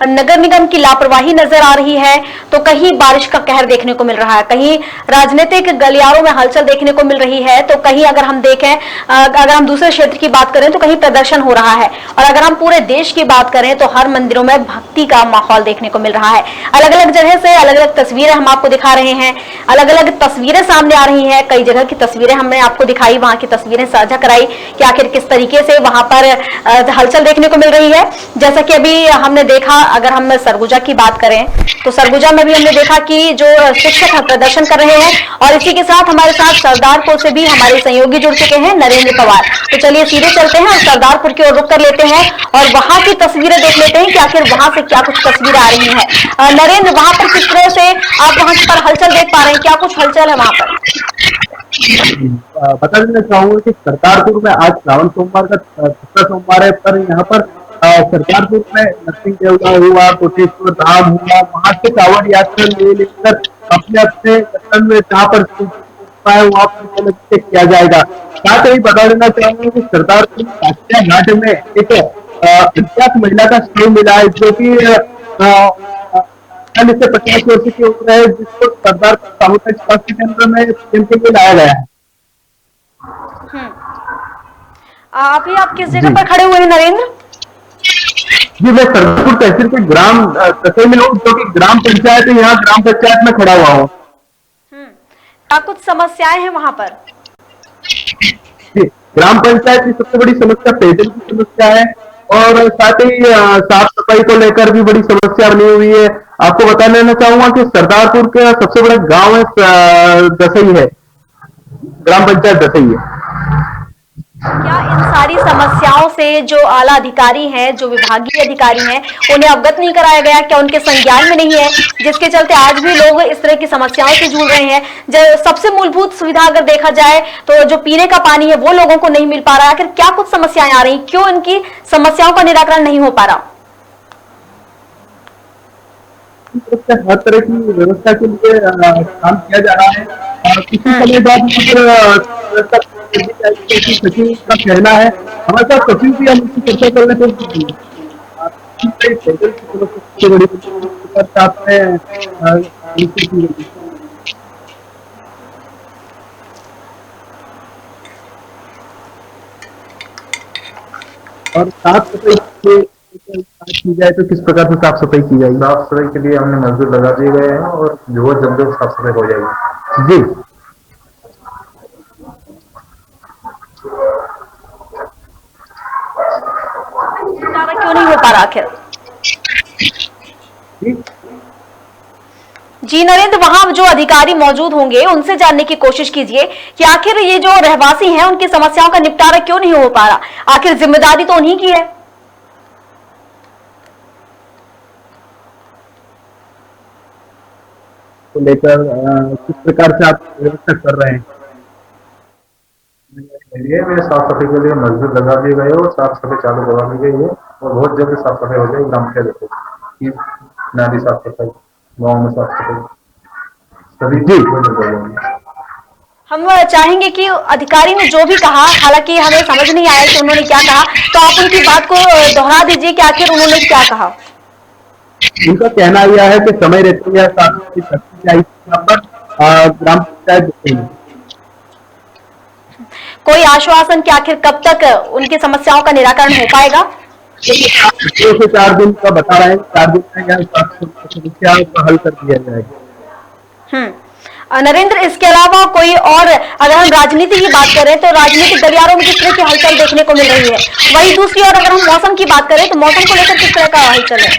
नगर निगम की लापरवाही नजर आ रही है। तो कहीं बारिश का कहर देखने को मिल रहा है, कहीं राजनीतिक गलियारों में हलचल देखने को मिल रही है, तो कहीं अगर हम देखें, अगर हम दूसरे क्षेत्र की बात करें तो कहीं प्रदर्शन हो रहा है। और अगर हम पूरे देश की बात करें तो हर मंदिरों में भक्ति का माहौल देखने को मिल रहा है। अलग अलग जगह से अलग अलग तस्वीरें हम आपको दिखा रहे हैं, अलग अलग तस्वीरें सामने आ रही हैं। कई जगह की तस्वीरें हमने आपको दिखाई, वहां की तस्वीरें साझा कराई कि आखिर किस तरीके से वहां पर हलचल देखने को मिल रही है। जैसा कि अभी हमने देखा, अगर हम सरगुजा की बात करें तो सरगुजा में भी हमने देखा कि जो शिक्षक हैं प्रदर्शन कर रहे हैं, और इसी के साथ हमारे साथ सरदारपुर से भी हमारे सहयोगी जुड़ चुके हैं, नरेंद्र पवार। तो चलिए सीधे चलते हैं और सरदारपुर की ओर रुख कर लेते हैं और वहां की तस्वीरें देख लेते हैं कि आखिर वहां से क्या कुछ तस्वीरें आ रही हैं। नरेंद्र, वहां पर किस तरह से आप वहां पर हलचल देख पा रहे हैं, क्या कुछ हलचल है वहां पर? बता देना चाहूंगा कि करतारपुर में आज श्रावण सोमवार का दूसरा सोमवार है, पर यहाँ पर करतारपुर में नरसिंह देवता हुआ, कोटेश्वर धाम हुआ, वहां से कांवड़ यात्रा ले लेकर अपने अपने गंतव्य जहाँ पर है वहाँ पर किया जाएगा। साथ ही बता देना चाहूंगा कि करतारपुर राष्ट्रीय घाट में एक अज्ञात महिला का शव मिला है, जो कि 40 से 50 वर्ष की उम्र है, जिसको सरदार सामुदायिक स्वास्थ्य केंद्र में के लिए लाया गया है। अभी आप किस जगह पर खड़े हुए हैं नरेंद्र? जी, मैं सरदारपुर तहसील के ग्राम कसे में हूँ, जो कि ग्राम पंचायत है, यहाँ ग्राम पंचायत में खड़ा हुआ हूँ। क्या कुछ समस्याएं हैं वहां पर? जी, ग्राम पंचायत की सबसे बड़ी समस्या पेयजल की समस्या है, और साथ ही साफ सफाई को लेकर भी बड़ी समस्या बनी हुई है। आपको बता देना चाहूंगा कि सरदारपुर का सबसे बड़ा गांव है दसई है, ग्राम पंचायत दसई है। क्या इन सारी समस्याओं से जो आला अधिकारी हैं, जो विभागीय अधिकारी हैं, उन्हें अवगत नहीं कराया गया? क्या उनके संज्ञान में नहीं है, जिसके चलते आज भी लोग इस तरह की समस्याओं से जूझ रहे हैं? सबसे मूलभूत सुविधा अगर देखा जाए तो जो पीने का पानी है वो लोगों को नहीं मिल पा रहा है। आखिर क्या कुछ समस्याएं आ रही, क्यों इनकी समस्याओं का निराकरण नहीं हो पा रहा? हर तरह की व्यवस्था के लिए काम किया जा रहा है, और कुछ समय बाद सचिव का कहना है, हमारे साथ सचिव भी हम इसकी चर्चा करने को और साफ सफाई की जाए तो किस प्रकार से साफ सफाई की जाएगी? साफ सफाई के लिए हमने मजदूर लगा दिए गए हैं, और जो जल्द साफ सफाई हो जाएगी। जी, क्यों नहीं हो पा रहा आखिर? जी नरेंद्र, वहां जो अधिकारी मौजूद होंगे उनसे जानने की कोशिश कीजिए कि आखिर ये जो रहवासी हैं उनकी समस्याओं का निपटारा क्यों नहीं हो पा रहा? आखिर जिम्मेदारी तो उन्हीं की है। को लेकर किस प्रकार से आप व्यवस्था कर रहे हैं? मेरे साफ सफाई के लिए मजदूर लगा दिए गए और साफ सफाई चालू करवा दी गई है, और बहुत जल्द साफ सफाई हो जाएगी। ग्राम पंचायत नाली साफ सफाई, गाँव में साफ सफाई सभी जी। हम चाहेंगे कि अधिकारी ने जो भी कहा, हालांकि हमें समझ नहीं आया कि उन्होंने क्या कहा, तो आप उनकी बात को दोहरा दीजिए कि आखिर उन्होंने क्या कहा। उनका कहना यह है कि समय रहते हुए साफ सफाई ग्राम पंचायत कोई आश्वासन कि आखिर कब तक उनकी समस्याओं का निराकरण हो पाएगा? 2 से 4 दिन का बता रहे हैं, 4 दिन में यह समस्या का हल कर दिया जाएगा। नरेंद्र, इसके अलावा कोई और, अगर हम राजनीति की बात करें तो राजनीतिक गलियारों में किस तरह की हलचल देखने को मिल रही है? वही दूसरी ओर अगर हम मौसम की बात करें तो मौसम को लेकर किस तरह का हलचल है?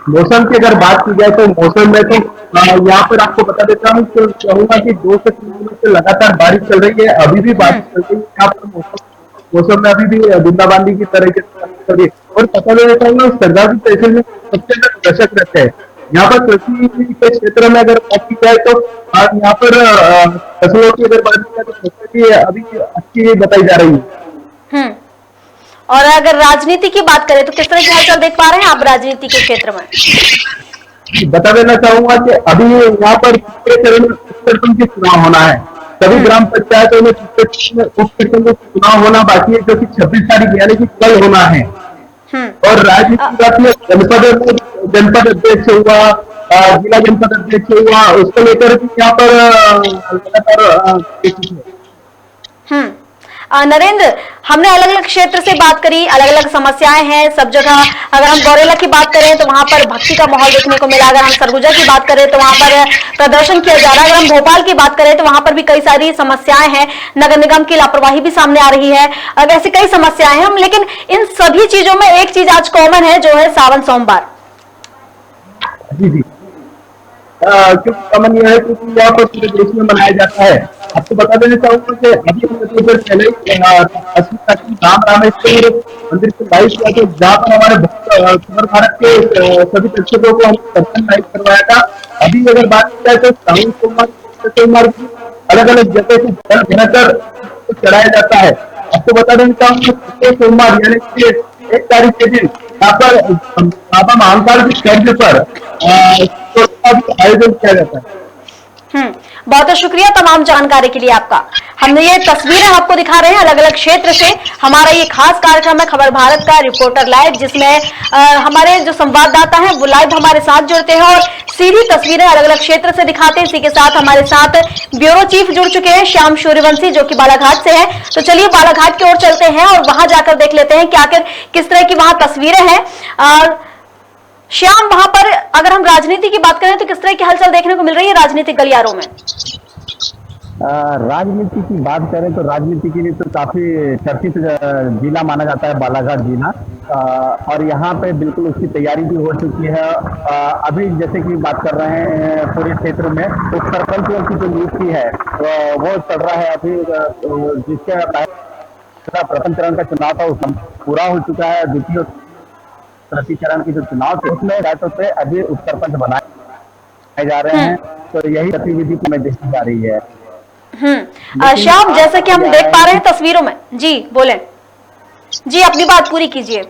मौसम की अगर बात की जाए तो मौसम में तो यहाँ पर आपको बता देता हूँ, तो कहूंगा कि 2 से 3 दिनों से लगातार बारिश चल रही है। अभी भी बारिश चल रही है यहाँ पर, मौसम में अभी भी बूंदाबांदी की तरह चल रही है। और पता नहीं रहता हूँ सरदारपुर तहसील में सबसे ज्यादा दशक रहते हैं। यहाँ पर कृषि के क्षेत्र में अगर बात की जाए तो यहाँ पर फसलों की अगर बात की जाए तो फसल की अभी अच्छी बताई जा रही है। और अगर राजनीति की बात करें तो किस तरह की हलचल देख पा रहे हैं आप राजनीति के क्षेत्र में? बता देना चाहूंगा कि अभी यहाँ पर चरण के चुनाव होना है। सभी ग्राम पंचायतों में चुनाव होना बाकी है, जो कि 26 तारीख यानी कि कल होना है। और राजनीति की बात में जनपद अध्यक्ष हुआ, जिला जनपद अध्यक्ष हुआ, उसको लेकर भी यहाँ पर लगातार नरेंद्र, हमने अलग अलग क्षेत्र से बात करी, अलग अलग समस्याएं हैं सब जगह। अगर हम गौरेला की बात करें तो वहां पर भक्ति का माहौल देखने को मिला, अगर हम सरगुजा की बात करें तो वहां पर प्रदर्शन किया जा रहा है, अगर हम भोपाल की बात करें तो वहां पर भी कई सारी समस्याएं हैं, नगर निगम की लापरवाही भी सामने आ रही है, अब ऐसी कई समस्याएं हैं। लेकिन इन सभी चीजों में एक चीज आज कॉमन है, जो है सावन सोमवार। जी जी, क्योंकि कॉमन यह है क्योंकि यहाँ पर पूरे देश में मनाया जाता है। आपको बता देना चाहूंगा कि अभी हमने कुछ देर पहले राम रामेश्वर मंदिर से लाइव किया था, जहाँ पर हमारे खबर भारत के सभी दर्शकों को हम दर्शन लाइव करवाया था। अभी अगर बात की जाए तो सावन सोमवार की अलग अलग जगह से जल भरकर चढ़ाया जाता है। आपको बता देना चाहूंगा सोमवार यानी कि 1 तारीख के दिन यहाँ पर बाबा महाकाल के केंद्र पर आयोजन किया जाता है। बहुत बहुत शुक्रिया तमाम जानकारी के लिए आपका। हमने ये तस्वीरें आपको दिखा रहे हैं अलग अलग क्षेत्र से। हमारा ये खास कार्यक्रम है खबर भारत का रिपोर्टर लाइव, जिसमें हमारे जो संवाददाता हैं वो लाइव हमारे साथ जुड़ते हैं और सीधी तस्वीरें अलग अलग क्षेत्र से दिखाते हैं। इसी के साथ हमारे साथ ब्यूरो चीफ जुड़ चुके हैं श्याम सूर्यवंशी, जो कि बालाघाट से है। तो चलिए बालाघाट की ओर चलते हैं और वहां जाकर देख लेते हैं कि आखिर किस तरह की वहां तस्वीरें हैं। श्याम, वहां पर अगर हम राजनीति की बात करें तो किस तरह की हलचल देखने को मिल रही है राजनीतिक गलियारों में? राजनीति की बात करें तो राजनीति के लिए तो काफी चर्चित जिला माना जाता है बालाघाट जिला, और यहाँ पे बिल्कुल उसकी तैयारी भी हो चुकी है। अभी जैसे कि बात कर रहे हैं पूरे क्षेत्र में तो सरपंच की जो नियुक्ति है वो चल रहा है अभी, जिसके प्रथम चरण का चुनाव था उसका पूरा हो चुका है। द्वितीय तृतीय चरण की जो चुनाव थे उसमें रातों से अभी उप सरपंच बनाए जा रहे हैं, तो यही गतिविधि में देखी जा रही है। श्याम, जैसा कि हम देख पा रहे हैं तस्वीरों में, जी बोलें, जी अपनी बात पूरी कीजिए।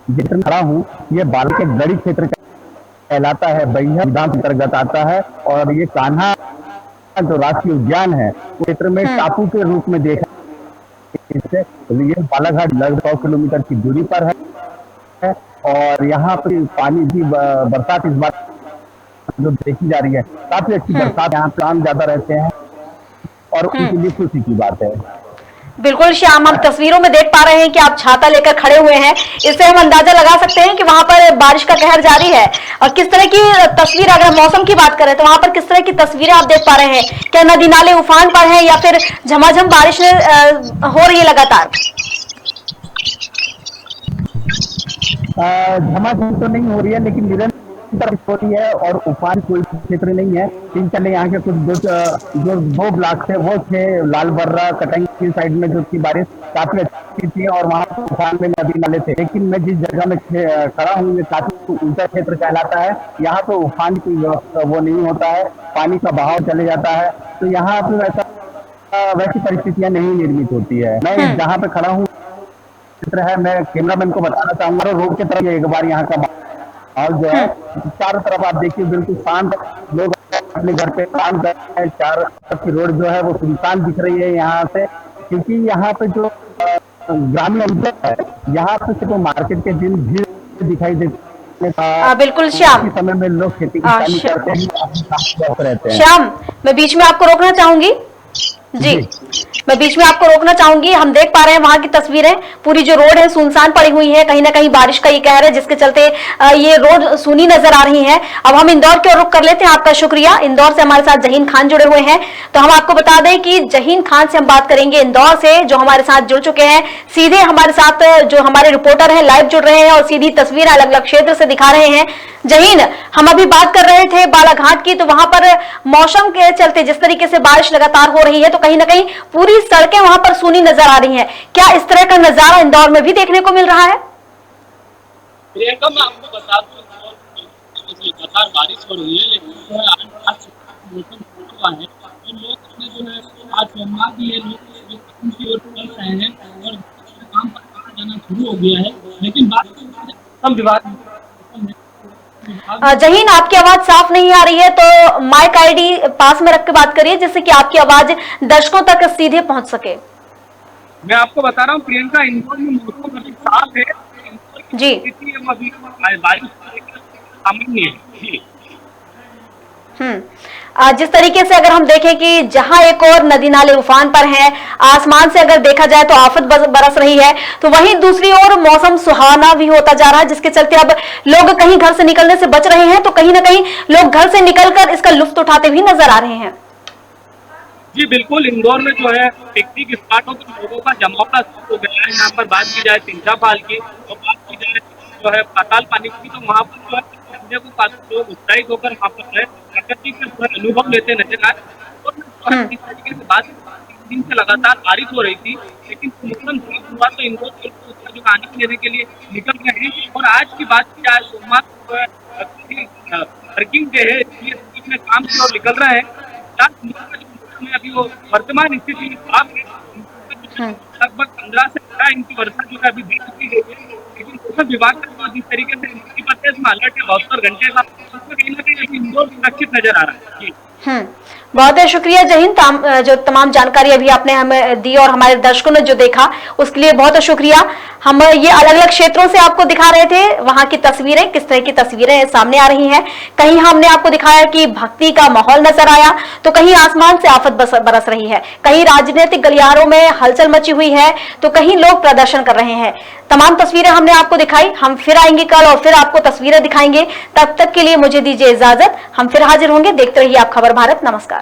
जितना खड़ा हूँ ये बाल के गढ़ी क्षेत्र कहलाता है, बैया विधान अंतर्गत आता है, और ये कान्हा जो राष्ट्रीय उद्यान है वो क्षेत्र में टापू के रूप में देखा। इससे ये बालाघाट लगभग 100 किलोमीटर की दूरी पर है, और यहाँ पर पानी भी बरसात इस बार जो देखी जा रही है काफी अच्छी बरसात, यहाँ प्लान ज्यादा रहते हैं और उनके लिए खुशी की बात है। बिल्कुल श्याम, हम तस्वीरों में देख पा रहे हैं कि आप छाता लेकर खड़े हुए हैं। इससे हम अंदाजा लगा सकते हैं कि वहां पर बारिश का कहर जारी है। और किस तरह की तस्वीर, अगर मौसम की बात करें तो वहां पर किस तरह की तस्वीरें आप देख पा रहे हैं? क्या नदी नाले उफान पर हैं या फिर झमाझम बारिश हो रही है लगातार? झमाझम तो नहीं हो रही है, लेकिन निरंतर हो रही है, और उफान कोई क्षेत्र नहीं है। तीन चले यहाँ के कुछ जो 2 ब्लॉक थे वो थे लाल बर्रा कटंग की साइड में, जो की बारिश काफी अच्छी थी और वहाँ उफान में नदी नाले थे। लेकिन मैं जिस जगह में खड़ा हूँ ये काफी ऊंचा क्षेत्र कहलाता है, यहाँ पे उफान की वो नहीं होता है, पानी का बहाव चले जाता है, तो यहाँ पे वैसी परिस्थितियां नहीं निर्मित होती है। मैं जहाँ पे खड़ा हूँ चित्र है, मैं कैमरामैन को बताना चाहूंगा रोड की तरफ एक बार यहाँ का माहौल जो है चारों तरफ आप देखिए बिल्कुल शांत, लोग अपने घर पे काम कर रहे हैं, चारों तरफ की रोड जो है वो सुनसान दिख रही है यहाँ से, क्योंकि यहाँ पे जो ग्रामीण अंचल है यहाँ पे सिर्फ मार्केट के दिन भीड़ दिखाई देती है। बिल्कुल श्याम, समय में लोग खेती किसानी करते हैं, रहते हैं। श्याम, मैं बीच में आपको रोकना चाहूंगी जी, मैं बीच में आपको रोकना चाहूंगी। हम देख पा रहे हैं वहां की तस्वीरें, पूरी जो रोड है सुनसान पड़ी हुई है, कहीं ना कहीं बारिश का ये कहर है जिसके चलते ये रोड सूनी नजर आ रही है। अब हम इंदौर की ओर रुख कर लेते हैं। आपका शुक्रिया। इंदौर से हमारे साथ जहीन खान जुड़े हुए हैं, तो हम आपको बता दें कि जहीन खान से हम बात करेंगे इंदौर से, जो हमारे साथ जुड़ चुके हैं। सीधे हमारे साथ जो हमारे रिपोर्टर है लाइव जुड़ रहे हैं और सीधी तस्वीर अलग अलग क्षेत्र से दिखा रहे हैं। जहीन, हम अभी बात कर रहे थे बालाघाट की, तो वहां पर मौसम के चलते जिस तरीके से बारिश लगातार हो रही है तो कहीं ना कहीं पूरी सड़कें वहां पर सूनी नजर आ रही हैं। क्या इस तरह का नजारा इंदौर में भी देखने को मिल रहा है? प्रियंका, मैं आपको बता दूं लगातार बारिश हो रही है, लेकिन मौसम हुआ है तो लोग अपने जो है आज सोमवार भी है, लोग की ओर चल रहे हैं और काम पर जाना शुरू हो गया है। लेकिन बात हम विवाद जहीन, आपकी आवाज साफ नहीं आ रही है, तो माइक आईडी पास में रख के बात करिए जिससे कि आपकी आवाज दर्शकों तक सीधे पहुंच सके। मैं आपको बता रहा हूँ प्रियंका, इंदौर में मौसम काफी साफ है जी, अभी बारिश सामान्य है जी। जिस तरीके से अगर हम देखें कि जहां एक और नदी नाले उफान पर हैं, आसमान से अगर देखा जाए तो आफत बरस रही है, तो वहीं दूसरी ओर मौसम सुहाना भी होता जा रहा है, जिसके चलते अब लोग कहीं घर से निकलने से बच रहे हैं, तो कहीं ना कहीं लोग घर से निकलकर इसका लुत्फ उठाते भी नजर आ रहे हैं। जी बिल्कुल, इंदौर में जो है पिकनिक स्पॉटों पर लोगों का जमावड़ा शुरू हो गया है। यहाँ पर बात की जाए तिंजा फाल की और बात की जाए जो है पाताल पानी की, तो वहाँ पर जो है को काफी लोग उत्साहित होकर वहाँ पर प्रकृति का अनुभव लेते नजर आए। और इस तरीके से बात 3 दिन से लगातार बारिश हो रही थी, लेकिन मौसम हुआ तो इंदौर जो आनंद लेने के लिए निकल गए हैं। और आज की बात की जाए सोमवार को वर्किंग डे है, इसलिए में काम की ओर निकल रहे हैं। अभी वो वर्तमान स्थिति में लगभग 15 से 18 इंच वर्षा जो है अभी बीत चुकी है, लेकिन मौसम विभाग का जिस तरीके से में अलर्ट है 72 घंटे का, उसमें कहीं ना कहीं इंदौर सुरक्षित नजर आ रहा है। बहुत है, शुक्रिया जय हिंद। जो तमाम जानकारी अभी आपने हमें दी और हमारे दर्शकों ने जो देखा उसके लिए बहुत शुक्रिया। हम ये अलग अलग क्षेत्रों से आपको दिखा रहे थे, वहां की तस्वीरें, किस तरह की तस्वीरें सामने आ रही हैं। कहीं हमने आपको दिखाया कि भक्ति का माहौल नजर आया, तो कहीं आसमान से आफत बरस रही है, कहीं राजनीतिक गलियारों में हलचल मची हुई है, तो कहीं लोग प्रदर्शन कर रहे हैं। तमाम तस्वीरें हमने आपको दिखाई। हम फिर आएंगे कल और फिर आपको तस्वीरें दिखाएंगे। तब तक के लिए मुझे दीजिए इजाजत। हम फिर हाजिर होंगे। देखते रहिए आप खबर भारत। नमस्कार।